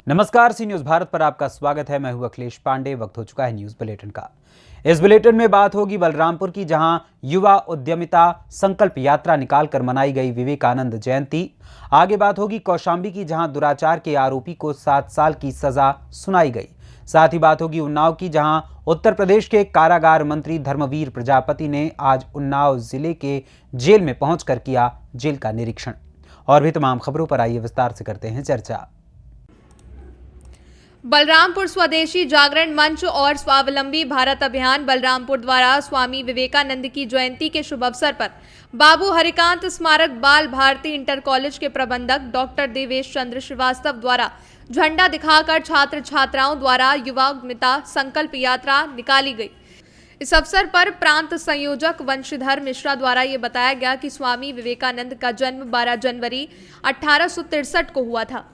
नमस्कार, सी न्यूज भारत पर आपका स्वागत है। मैं हूं अखिलेश पांडे। वक्त हो चुका है न्यूज बुलेटिन का। इस बुलेटिन में बात होगी बलरामपुर की, जहां युवा उद्यमिता संकल्प यात्रा निकालकर मनाई गई विवेकानंद जयंती। आगे बात होगी कौशाम्बी की, जहां दुराचार के आरोपी को 7 साल की सजा सुनाई गई। साथ ही बात होगी उन्नाव की, जहां उत्तर प्रदेश के कारागार मंत्री धर्मवीर प्रजापति ने आज उन्नाव जिले के जेल में पहुंचकर किया जेल का निरीक्षण। और भी तमाम खबरों पर आइए विस्तार से करते हैं चर्चा। बलरामपुर स्वदेशी जागरण मंच और स्वावलंबी भारत अभियान बलरामपुर द्वारा स्वामी विवेकानंद की जयंती के शुभ अवसर पर बाबू हरिकांत स्मारक बाल भारती इंटर कॉलेज के प्रबंधक डॉक्टर देवेश चंद्र श्रीवास्तव द्वारा झंडा दिखाकर छात्र छात्राओं द्वारा युवा उद्यमिता संकल्प यात्रा निकाली गई। इस अवसर पर प्रांत संयोजक वंशीधर मिश्रा द्वारा ये बताया गया कि स्वामी विवेकानंद का जन्म 12 जनवरी 1863 को हुआ था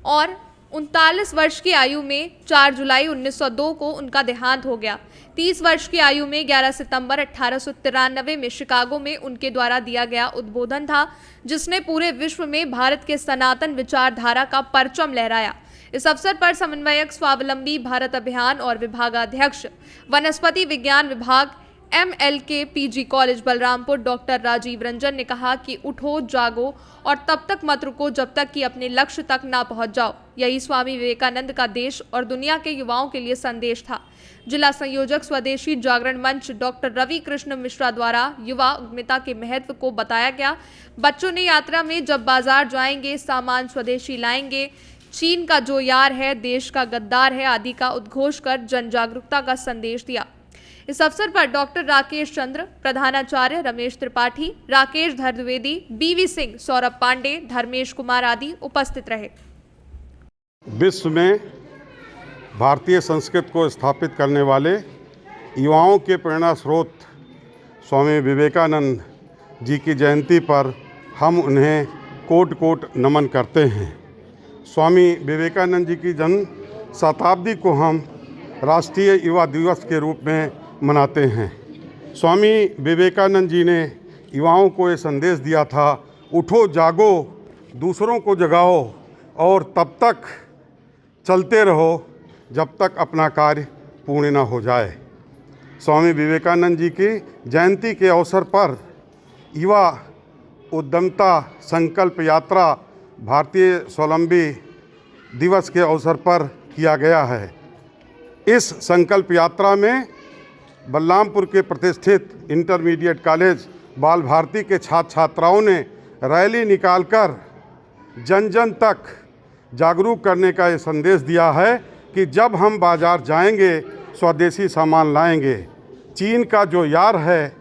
और 39 वर्ष की आयु में 4 जुलाई 1902 को उनका देहांत हो गया। 30 वर्ष की आयु में 11 सितंबर 1893 में शिकागो में उनके द्वारा दिया गया उद्बोधन था, जिसने पूरे विश्व में भारत के सनातन विचारधारा का परचम लहराया। इस अवसर पर समन्वयक स्वावलंबी भारत अभियान और विभागाध्यक्ष वनस्पति विज्ञान विभाग MLK PG college Balrampur doctor Rajeev Ranjan ने कहा कि उठो जागो और तब तक मत रुको जब तक कि अपने लक्ष्य तक ना पहुंच जाओ। यही स्वामी विवेकानंद का देश और दुनिया के युवाओं के लिए संदेश था। जिला संयोजक स्वदेशी जागरण मंच डॉक्टर रवि कृष्ण मिश्रा द्वारा युवा उद्यमिता के महत्व को बताया गया। बच्चों ने यात्रा में जब बाजार जाएंगे सामान स्वदेशी लाएंगे, चीन का जो यार है देश का गद्दार है आदि का उद्घोष कर जन जागरूकता का संदेश दिया। इस अवसर पर डॉक्टर राकेश चंद्र, प्रधानाचार्य रमेश त्रिपाठी, राकेश द्विवेदी, BV सिंह, सौरभ पांडे, धर्मेश कुमार आदि उपस्थित रहे। विश्व में भारतीय संस्कृति को स्थापित करने वाले युवाओं के प्रेरणा स्रोत स्वामी विवेकानंद जी की जयंती पर हम उन्हें कोटि कोटि नमन करते हैं। स्वामी विवेकानंद जी की जन्म शताब्दी को हम राष्ट्रीय युवा दिवस के रूप में मनाते हैं। स्वामी विवेकानंद जी ने युवाओं को ये संदेश दिया था, उठो जागो, दूसरों को जगाओ और तब तक चलते रहो जब तक अपना कार्य पूर्ण न हो जाए। स्वामी विवेकानंद जी की जयंती के अवसर पर युवा उद्यमिता संकल्प यात्रा भारतीय स्वावलंबी दिवस के अवसर पर किया गया है। इस संकल्प यात्रा में बलरामपुर के प्रतिष्ठित इंटरमीडिएट कॉलेज बाल भारती के छात्र छात्राओं ने रैली निकालकर जन जन तक जागरूक करने का ये संदेश दिया है कि जब हम बाजार जाएंगे स्वदेशी सामान लाएंगे, चीन का जो यार है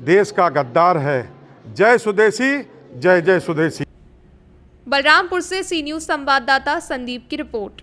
देश का गद्दार है। जय स्वदेशी, जय जय स्वदेशी। बलरामपुर से सी न्यूज संवाददाता संदीप की रिपोर्ट।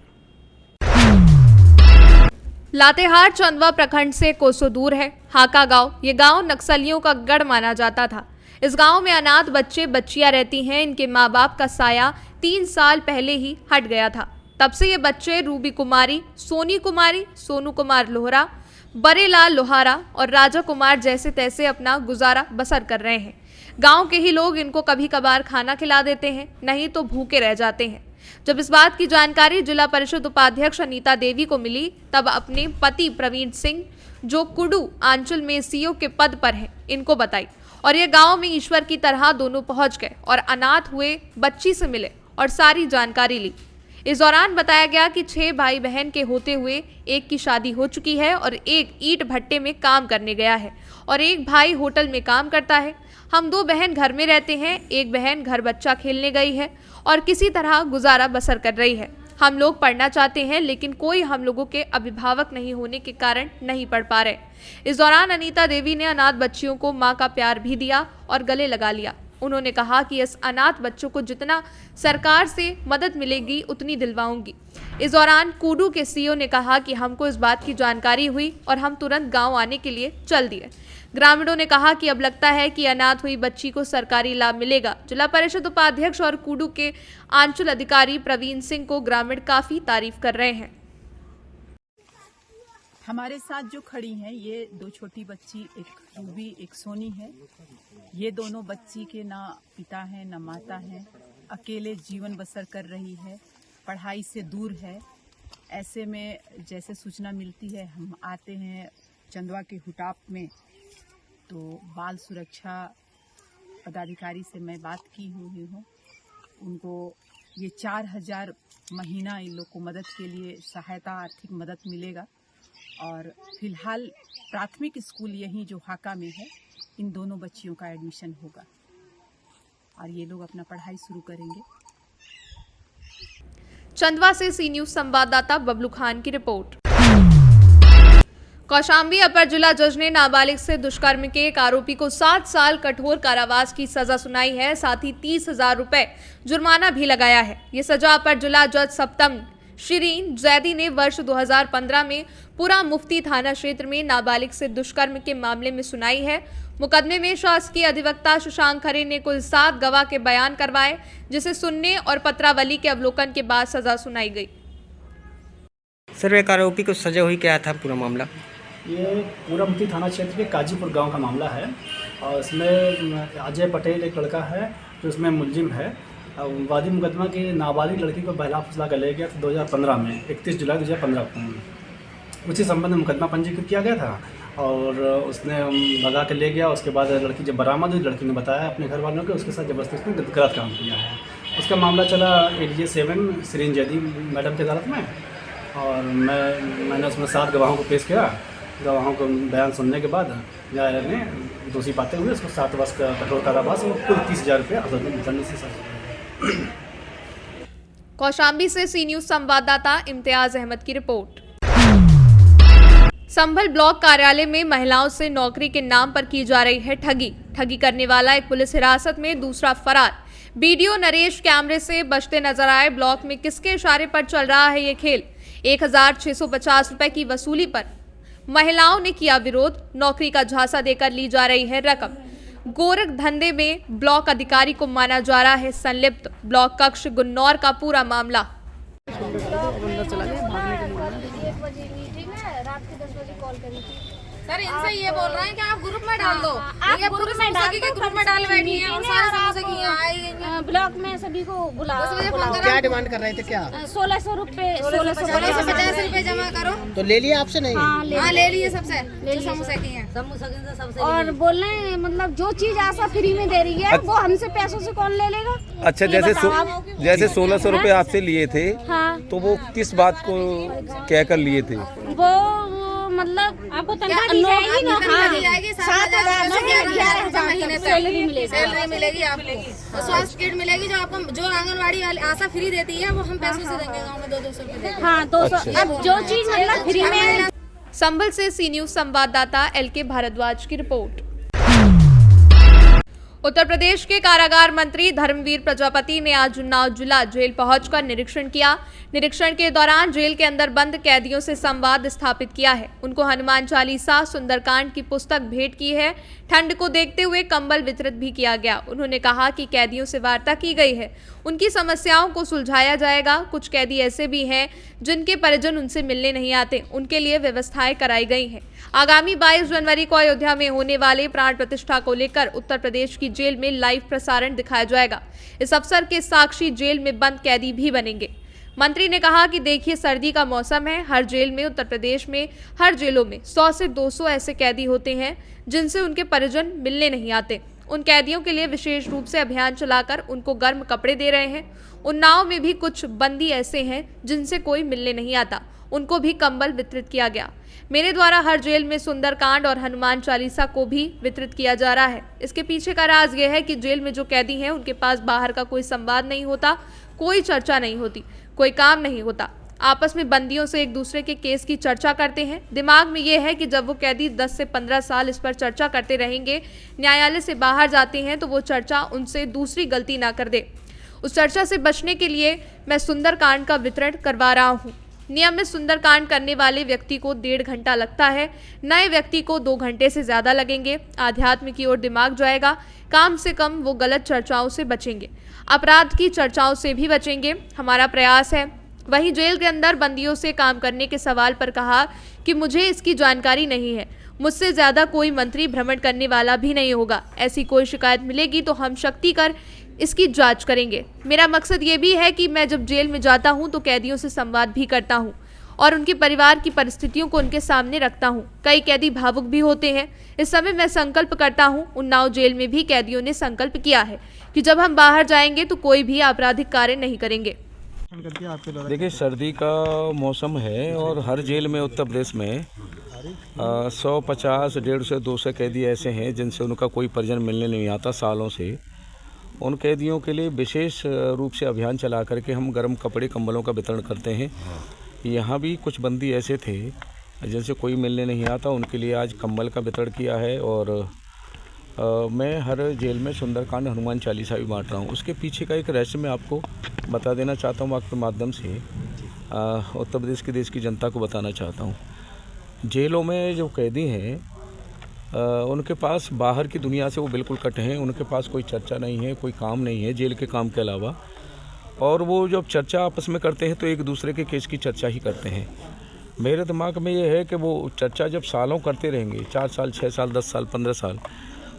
लातेहार चंदवा प्रखंड से कोसों दूर है हाका गांव। ये गांव नक्सलियों का गढ़ माना जाता था। इस गांव में अनाथ बच्चे बच्चियां रहती हैं। इनके माँ बाप का साया 3 साल पहले ही हट गया था। तब से ये बच्चे रूबी कुमारी, सोनी कुमारी, सोनू कुमार लोहरा, बरेलाल लोहारा और राजा कुमार जैसे तैसे अपना गुजारा बसर कर रहे हैं। गांव के ही लोग इनको कभी कभार खाना खिला देते हैं, नहीं तो भूखे रह जाते हैं। जब इस बात की जानकारी जिला परिषद उपाध्यक्ष अनीता देवी को मिली, तब अपने पति प्रवीण सिंह, जो कुडू आंचल में CO के पद पर हैं, इनको बताई और ये गांव में ईश्वर की तरह दोनों पहुंच गए और अनाथ हुए बच्ची से मिले और सारी जानकारी ली। इस दौरान बताया गया कि 6 भाई बहन के होते हुए एक की शादी हो चुकी है और एक ईंट भट्टे में काम करने गया है और एक भाई होटल में काम करता है। हम 2 बहन घर में रहते हैं, एक बहन घर बच्चा खेलने गई है और किसी तरह गुजारा बसर कर रही है। हम लोग पढ़ना चाहते हैं लेकिन कोई हम लोगों के अभिभावक नहीं होने के कारण नहीं पढ़ पा रहे। इस दौरान अनीता देवी ने अनाथ बच्चियों को मां का प्यार भी दिया और गले लगा लिया। उन्होंने कहा कि इस अनाथ बच्चों को जितना सरकार से मदद मिलेगी उतनी दिलवाऊंगी। इस दौरान कूडू के CO ने कहा कि हमको इस बात की जानकारी हुई और हम तुरंत गांव आने के लिए चल दिए। ग्रामीणों ने कहा कि अब लगता है कि अनाथ हुई बच्ची को सरकारी लाभ मिलेगा। जिला परिषद उपाध्यक्ष और कूडू के आंचल अधिकारी प्रवीण सिंह को ग्रामीण काफी तारीफ कर रहे हैं। हमारे साथ जो खड़ी हैं ये 2 छोटी बच्ची, एक रूबी एक सोनी है। ये दोनों बच्ची के ना पिता हैं ना माता हैं, अकेले जीवन बसर कर रही है। पढ़ाई से दूर है। ऐसे में जैसे सूचना मिलती है हम आते हैं चंदवा के हुटाप में, तो बाल सुरक्षा पदाधिकारी से मैं बात की हुई हूँ। उनको ये 4000 महीना इन लोग को मदद के लिए सहायता आर्थिक मदद मिलेगा। और फिलहाल प्राथमिक स्कूल यहीं जो हाका में है, इन दोनों बच्चियों का एडमिशन होगा और ये लोग अपना पढ़ाई शुरू करेंगे। चंदवा से सी न्यूज संवाददाता बबलू खान की रिपोर्ट। कौशाम्बी अपर जिला जज ने नाबालिग से दुष्कर्म के एक आरोपी को 7 साल कठोर कारावास की सजा सुनाई है। साथ ही 30,000 रुपए जुर्माना भी लगाया है। ये सजा अपर जिला जज सप्तम शिरीन जैदी ने वर्ष 2015 में पूरा मुफ्ती थाना क्षेत्र में नाबालिग से दुष्कर्म के मामले में सुनाई है। मुकदमे में शासकीय अधिवक्ता शशांक खरे ने कुल 7 गवाह के बयान करवाए, जिसे सुनने और पत्रावली के अवलोकन के बाद सजा सुनाई गई। सर, एक आरोपी को सजा हुई, क्या था पूरा मामला? ये पूरा मुफ्ती थाना क्षेत्र के काजीपुर गांव का मामला है और इसमें अजय पटेल एक लड़का है जो इसमें मुलजिम है। वादी मुकदमा की नाबालिग लड़की को बहला फुसला कर ले गया था 2015 में, 31 जुलाई 2015 को। उसी संबंध में मुकदमा पंजीकृत किया गया था और उसने भगा के ले गया। उसके बाद लड़की जब बरामद हुई, लड़की ने बताया अपने घर वालों को, उसके साथ ज़बरदस्ती उसने गलत काम किया है। उसका मामला चला ADJ 7 शिरीन जैदी मैडम की अदालत में और मैंने उसमें 7 गवाहों को पेश किया। गवाहों को बयान सुनने के बाद न्यायालय ने दोषी पाते हुए उसको 7 वर्ष का कठोर कारावास और कुल 30,000 रुपये दंड से सजा। कौशाम्बी से सी न्यूज संवाददाता इम्तियाज अहमद की रिपोर्ट। संभल ब्लॉक कार्यालय में महिलाओं से नौकरी के नाम पर की जा रही है ठगी। ठगी करने वाला एक पुलिस हिरासत में, दूसरा फरार। बीडीओ नरेश कैमरे से बचते नजर आए। ब्लॉक में किसके इशारे पर चल रहा है ये खेल? 1,650 रुपए की वसूली पर महिलाओं ने किया विरोध। नौकरी का झांसा देकर ली जा रही है रकम। गोरख धंधे में ब्लॉक अधिकारी को माना जा रहा है संलिप्त। ब्लॉक कक्ष गुन्नौर का पूरा मामला। सर, इनसे ये बोल रहे हैं कि आप ग्रुप में डाल दो। ये ग्रुप में डाल बैठी हैं और सारे समोसे की यहाँ आई ब्लॉक में सभी को बुला। क्या डिमांड कर रहे थे? क्या 1600 रुपए, 1650 रुपए जमा करो। तो ले लिया आपसे? नहीं, हाँ ले लिए सबसे, जो समोसे की हैं सबसे। और बोल रहे हैं मतलब जो चीज आशा फ्री में दे रही है वो हमसे पैसों से कौन ले लेगा? अच्छा, जैसे 1600 रुपए आपसे लिए थे, हाँ, तो वो किस बात को कहकर लिए थे? वो मतलब आपको तनख्वाह दी जाएगी, 7,000 महीने सैलरी मिलेगी। सैलरी मिलेगी आपको और स्वास्थ्य किट मिलेगी जो आपको, जो आंगनबाड़ी आशा फ्री देती है वो हम पैसों से देंगे। गाँव में 200 रुपए देंगे। हाँ, 200। अब जो चीज मतलब फ्री में। संभल से सी न्यूज संवाददाता LK भारद्वाज की रिपोर्ट। उत्तर प्रदेश के कारागार मंत्री धर्मवीर प्रजापति ने आज उन्नाव जिला जेल पहुंचकर निरीक्षण किया। निरीक्षण के दौरान जेल के अंदर बंद कैदियों से संवाद स्थापित किया है। उनको हनुमान चालीसा, सुंदरकांड की पुस्तक भेंट की है। ठंड को देखते हुए कंबल वितरित भी किया गया। उन्होंने कहा कि कैदियों से वार्ता की गई है, उनकी समस्याओं को सुलझाया जाएगा। कुछ कैदी ऐसे भी हैं जिनके परिजन उनसे मिलने नहीं आते, उनके लिए व्यवस्थाएं कराई गई हैं। आगामी 22 जनवरी को अयोध्या में होने वाले प्राण प्रतिष्ठा को लेकर उत्तर प्रदेश की जेल में लाइव प्रसारण दिखाया जाएगा। इस अवसर के साक्षी जेल में बंद कैदी भी बनेंगे। मंत्री ने कहा कि देखिए, सर्दी का मौसम है। हर जेल में, उत्तर प्रदेश में हर जेलों में 100 से 200 ऐसे कैदी होते हैं जिनसे उनके परिजन मिलने नहीं आते। उन कैदियों के लिए विशेष रूप से अभियान चलाकर उनको गर्म कपड़े दे रहे हैं। उन्नाव में भी कुछ बंदी ऐसे हैं जिनसे कोई मिलने नहीं आता, उनको भी कंबल वितरित किया गया। मेरे द्वारा हर जेल में सुंदरकांड और हनुमान चालीसा को भी वितरित किया जा रहा है। इसके पीछे का राज यह है कि जेल में जो कैदी हैं उनके पास बाहर का कोई संवाद नहीं होता, कोई चर्चा नहीं होती, कोई काम नहीं होता। आपस में बंदियों से एक दूसरे के केस की चर्चा करते हैं। दिमाग में यह है कि जब वो कैदी 10 से 15 साल इस पर चर्चा करते रहेंगे, न्यायालय से बाहर जाते हैं तो वो चर्चा उनसे दूसरी गलती ना कर दे। उस चर्चा से बचने के लिए मैं सुंदरकांड का वितरण करवा रहा हूँ। नियमित सुंदरकांड करने वाले व्यक्ति को 1.5 घंटा लगता है, नए व्यक्ति को 2 घंटे से ज़्यादा लगेंगे। आध्यात्म की ओर दिमाग जाएगा। कम से कम वो गलत चर्चाओं से बचेंगे, अपराध की चर्चाओं से भी बचेंगे। हमारा प्रयास है। वहीं जेल के अंदर बंदियों से काम करने के सवाल पर कहा कि मुझे इसकी जानकारी नहीं है। मुझसे ज़्यादा कोई मंत्री भ्रमण करने वाला भी नहीं होगा। ऐसी कोई शिकायत मिलेगी तो हम शक्ति कर इसकी जांच करेंगे। मेरा मकसद ये भी है कि मैं जब जेल में जाता हूं तो कैदियों से संवाद भी करता हूं और उनके परिवार की परिस्थितियों को उनके सामने रखता हूं। कई कैदी भावुक भी होते हैं। इस समय मैं संकल्प करता हूं। उन्नाव जेल में भी कैदियों ने संकल्प किया है कि जब हम बाहर जाएंगे तो कोई भी आपराधिक कार्य नहीं करेंगे। देखिए, सर्दी का मौसम है और हर जेल में उत्तर प्रदेश में 150, 150, 200 कैदी ऐसे हैं जिनसे उनका कोई परिजन मिलने नहीं आता सालों से। उन कैदियों के लिए विशेष रूप से अभियान चला करके हम गर्म कपड़े कंबलों का वितरण करते हैं। यहाँ भी कुछ बंदी ऐसे थे जिनसे कोई मिलने नहीं आता, उनके लिए आज कंबल का वितरण किया है। और मैं हर जेल में सुंदरकांड, हनुमान चालीसा भी बांट रहा हूँ। उसके पीछे का एक रहस्य मैं आपको बता देना चाहता हूँ, आपके माध्यम से उत्तर प्रदेश के देश की जनता को बताना चाहता हूँ। जेलों में जो कैदी हैं उनके पास बाहर की दुनिया से वो बिल्कुल कट हैं। उनके पास कोई चर्चा नहीं है, कोई काम नहीं है जेल के काम के अलावा। और वो जब चर्चा आपस में करते हैं तो एक दूसरे के केस की चर्चा ही करते हैं। मेरे दिमाग में ये है कि वो चर्चा जब सालों करते रहेंगे, 4 साल, 6 साल, 10 साल, 15 साल,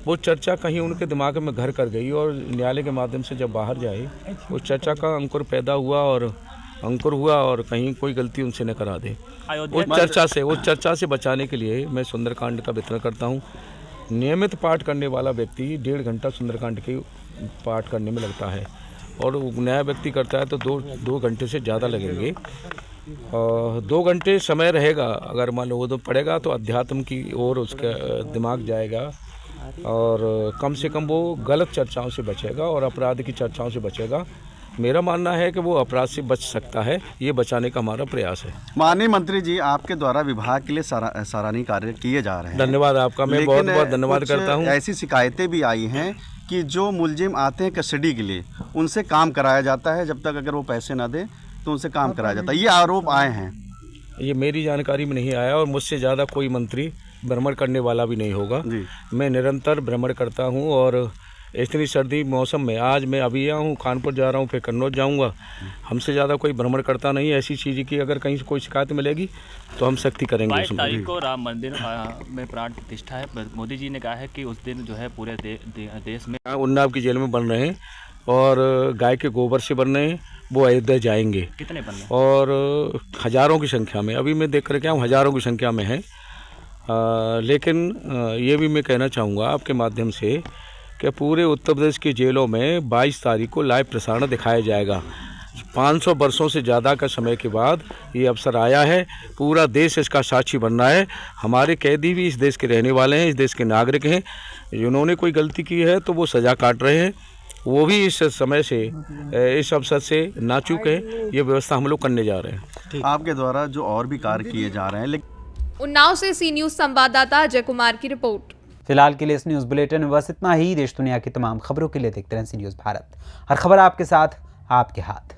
वो चर्चा कहीं उनके दिमाग में घर कर गई और न्यायालय के माध्यम से जब बाहर जाए वो चर्चा का अंकुर पैदा हुआ और कहीं कोई गलती उनसे न करा दे। उस चर्चा से बचाने के लिए मैं सुंदरकांड का वितरण करता हूँ। नियमित पाठ करने वाला व्यक्ति 1.5 घंटा सुंदरकांड के पाठ करने में लगता है और नया व्यक्ति करता है तो 2 घंटे से ज़्यादा लगेंगे। 2 घंटे समय रहेगा, अगर मान लो वो तो पढ़ेगा तो अध्यात्म की ओर उसका दिमाग जाएगा और कम से कम वो गलत चर्चाओं से बचेगा और अपराध की चर्चाओं से बचेगा। मेरा मानना है कि वो अपराध से बच सकता है, ये बचाने का हमारा प्रयास है। माननीय मंत्री जी, आपके द्वारा विभाग के लिए सराहनीय कार्य किए जा रहे हैं। धन्यवाद आपका, मैं बहुत बहुत धन्यवाद करता हूँ। ऐसी शिकायतें भी आई हैं कि जो मुलजिम आते हैं कस्टडी के लिए उनसे काम कराया जाता है, जब तक अगर वो पैसे ना दें तो उनसे काम कराया जाता है, ये आरोप आए हैं। ये मेरी जानकारी में नहीं आया और मुझसे ज़्यादा कोई मंत्री भ्रमण करने वाला भी नहीं होगा। मैं निरंतर भ्रमण करता हूँ और इतनी सर्दी मौसम में आज मैं अभी आया हूँ, कानपुर जा रहा हूँ, फिर कन्नौज जाऊँगा। हमसे ज़्यादा कोई भ्रमण करता नहीं। ऐसी चीज़ की अगर कहीं से कोई शिकायत मिलेगी तो हम सख्ती करेंगे। 22 तारीख को राम मंदिर में प्राण प्रतिष्ठा है। मोदी जी ने कहा है कि उस दिन जो है पूरे देश में उन्नाव की जेल में बन रहे हैं और गाय के गोबर से बन रहे हैं। वो अयोध्या जाएंगे। कितने बन रहे हैं? और हज़ारों की संख्या में, अभी मैं देख कर के आऊँ, हज़ारों की संख्या में है। लेकिन ये भी मैं कहना चाहूँगा आपके माध्यम से कि पूरे उत्तर प्रदेश की जेलों में 22 तारीख को लाइव प्रसारण दिखाया जाएगा। 500 वर्षों से ज़्यादा का समय के बाद ये अवसर आया है। पूरा देश इसका साक्षी बन रहा है। हमारे कैदी भी इस देश के रहने वाले हैं, इस देश के नागरिक हैं। जिन्होंने कोई गलती की है तो वो सज़ा काट रहे हैं, वो भी इस समय से, इस अवसर से ना चूके। ये व्यवस्था हम लोग करने जा रहे हैं। आपके द्वारा जो और भी कार्य किए जा रहे हैं, लेकिन उन्नाव से सी न्यूज़ संवाददाता अजय कुमार की रिपोर्ट। फिलहाल के लिए इस न्यूज़ बुलेटिन में बस इतना ही। देश दुनिया की तमाम खबरों के लिए देखते रहें सी न्यूज़ भारत। हर खबर आपके साथ, आपके हाथ।